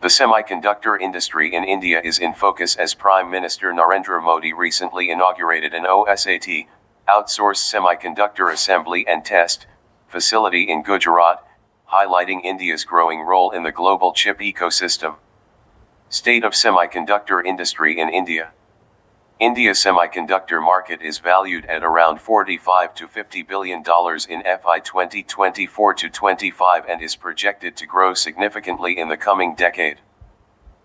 The semiconductor industry in India is in focus as Prime Minister Narendra Modi recently inaugurated an OSAT, outsourced semiconductor assembly and test, facility in Gujarat, highlighting India's growing role in the global chip ecosystem. State of semiconductor industry in India. India's semiconductor market is valued at around $45 to $50 billion in FY 2024-25 and is projected to grow significantly in the coming decade.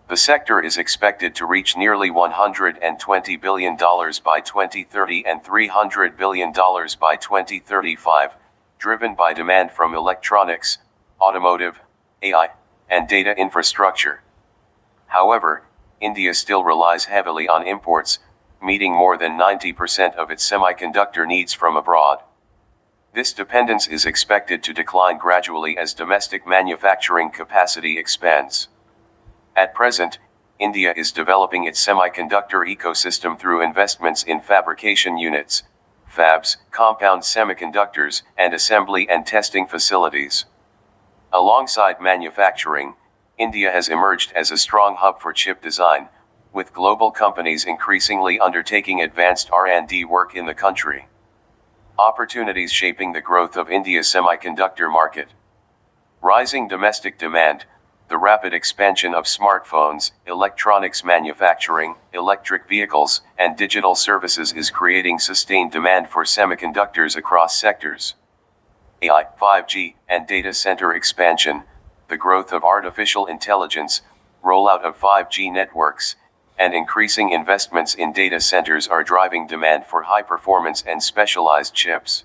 The sector is expected to reach nearly $120 billion by 2030 and $300 billion by 2035, driven by demand from electronics, automotive, AI, and data infrastructure. However, India still relies heavily on imports, meeting more than 90% of its semiconductor needs from abroad. This dependence is expected to decline gradually as domestic manufacturing capacity expands. At present, India is developing its semiconductor ecosystem through investments in fabrication units, fabs, compound semiconductors, and assembly and testing facilities. Alongside manufacturing, India has emerged as a strong hub for chip design, with global companies increasingly undertaking advanced R&D work in the country. Opportunities shaping the growth of India's semiconductor market. Rising domestic demand, the rapid expansion of smartphones, electronics manufacturing, electric vehicles, and digital services is creating sustained demand for semiconductors across sectors. AI, 5G, and data center expansion, the growth of artificial intelligence, rollout of 5G networks, and increasing investments in data centers are driving demand for high-performance and specialized chips.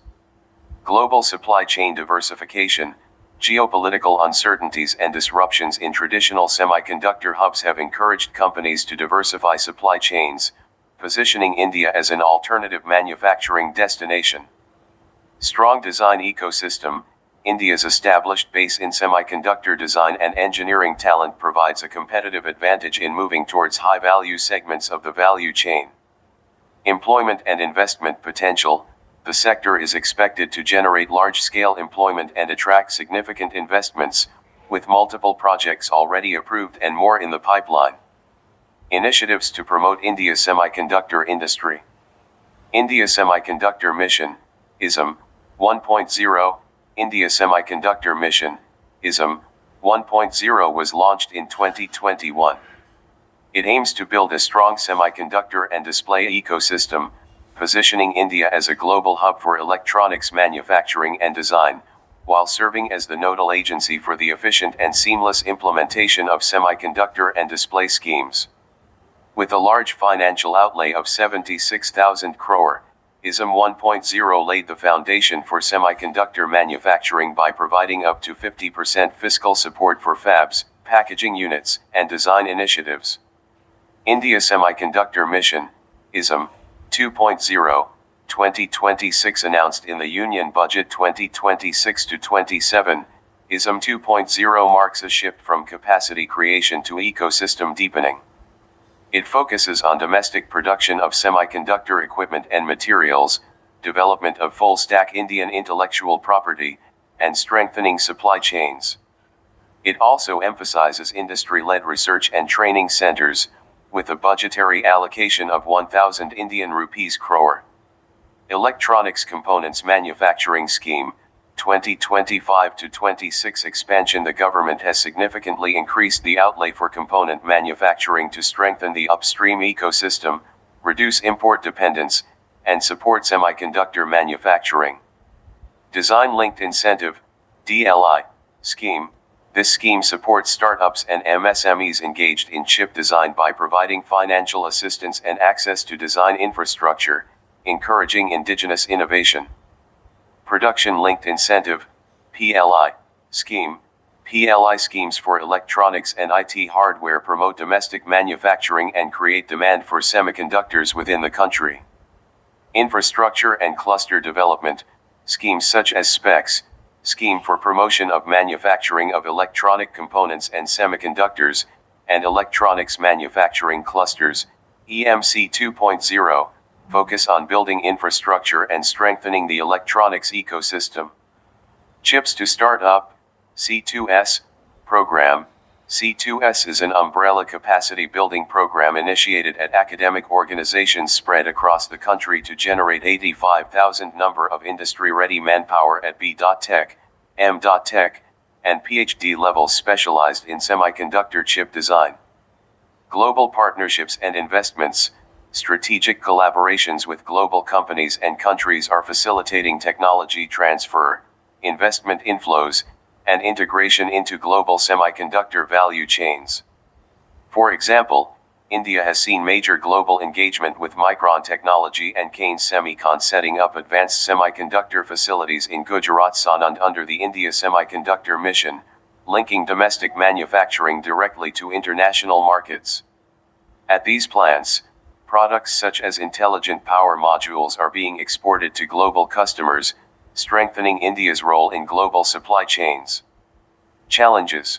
Global supply chain diversification, geopolitical uncertainties and disruptions in traditional semiconductor hubs have encouraged companies to diversify supply chains, positioning India as an alternative manufacturing destination. Strong design ecosystem. India's established base in semiconductor design and engineering talent provides a competitive advantage in moving towards high-value segments of the value chain. Employment and investment potential. The sector is expected to generate large-scale employment and attract significant investments, with multiple projects already approved and more in the pipeline. Initiatives to promote India's semiconductor industry. India Semiconductor Mission, ISM 1.0. India Semiconductor Mission, ISM 1.0 was launched in 2021. It aims to build a strong semiconductor and display ecosystem, positioning India as a global hub for electronics manufacturing and design, while serving as the nodal agency for the efficient and seamless implementation of semiconductor and display schemes. With a large financial outlay of 76,000 crore, ISM 1.0 laid the foundation for semiconductor manufacturing by providing up to 50% fiscal support for fabs, packaging units, and design initiatives. India Semiconductor Mission, ISM 2.0, 2026 announced in the Union Budget 2026-27, ISM 2.0 marks a shift from capacity creation to ecosystem deepening. It focuses on domestic production of semiconductor equipment and materials, development of full-stack Indian intellectual property, and strengthening supply chains. It also emphasizes industry-led research and training centers, with a budgetary allocation of 1,000 Indian rupees crore. Electronics Components Manufacturing Scheme, 2025-26 expansion. The government has significantly increased the outlay for component manufacturing to strengthen the upstream ecosystem, reduce import dependence, and support semiconductor manufacturing. Design Linked Incentive, DLI, scheme. This scheme supports startups and MSMEs engaged in chip design by providing financial assistance and access to design infrastructure, encouraging indigenous innovation. Production Linked Incentive, PLI, scheme. PLI schemes for electronics and IT hardware promote domestic manufacturing and create demand for semiconductors within the country. Infrastructure and cluster development, schemes such as SPECS, scheme for promotion of manufacturing of electronic components and semiconductors, and electronics manufacturing clusters, EMC 2.0, focus on building infrastructure and strengthening the electronics ecosystem. Chips to Start Up, C2S, program, C2S is an umbrella capacity building program initiated at academic organizations spread across the country to generate 85,000 number of industry-ready manpower at B.Tech, M.Tech, and PhD levels specialized in semiconductor chip design. Global partnerships and investments, strategic collaborations with global companies and countries are facilitating technology transfer, investment inflows, and integration into global semiconductor value chains. For example, India has seen major global engagement with Micron Technology and Kaynes Semicon setting up advanced semiconductor facilities in Gujarat Sanand under the India Semiconductor Mission, linking domestic manufacturing directly to international markets. At these plants, products such as intelligent power modules are being exported to global customers, strengthening India's role in global supply chains. Challenges.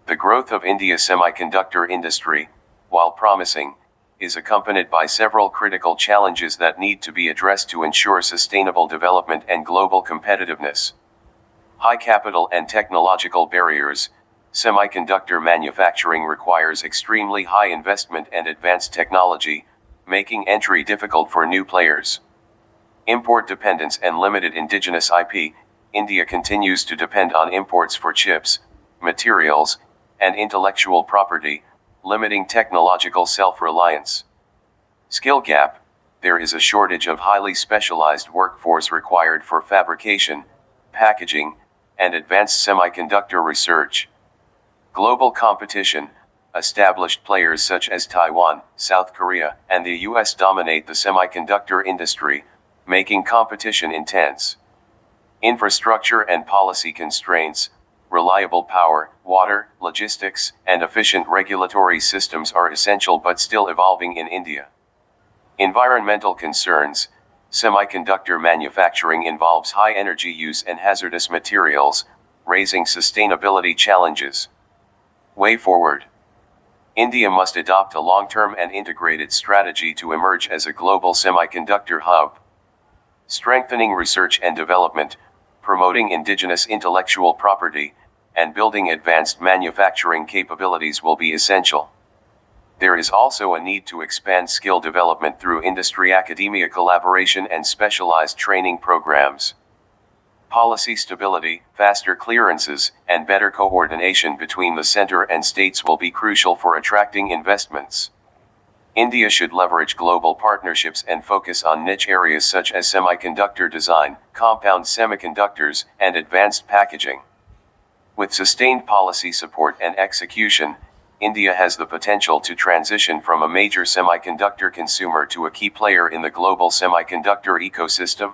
The growth of India's semiconductor industry, while promising, is accompanied by several critical challenges that need to be addressed to ensure sustainable development and global competitiveness. High capital and technological barriers. Semiconductor manufacturing requires extremely high investment and advanced technology, making entry difficult for new players. Import dependence and limited indigenous IP. India continues to depend on imports for chips, materials, and intellectual property, limiting technological self-reliance. Skill gap. There is a shortage of highly specialized workforce required for fabrication, packaging, and advanced semiconductor research. Global competition. Established players such as Taiwan, South Korea, and the US dominate the semiconductor industry, making competition intense. Infrastructure and policy constraints. Reliable power, water, logistics, and efficient regulatory systems are essential but still evolving in India. Environmental concerns. Semiconductor manufacturing involves high energy use and hazardous materials, raising sustainability challenges. Way forward. India must adopt a long-term and integrated strategy to emerge as a global semiconductor hub. Strengthening research and development, promoting indigenous intellectual property, and building advanced manufacturing capabilities will be essential. There is also a need to expand skill development through industry-academia collaboration and specialized training programs. Policy stability, faster clearances, and better coordination between the center and states will be crucial for attracting investments. India should leverage global partnerships and focus on niche areas such as semiconductor design, compound semiconductors, and advanced packaging. With sustained policy support and execution, India has the potential to transition from a major semiconductor consumer to a key player in the global semiconductor ecosystem.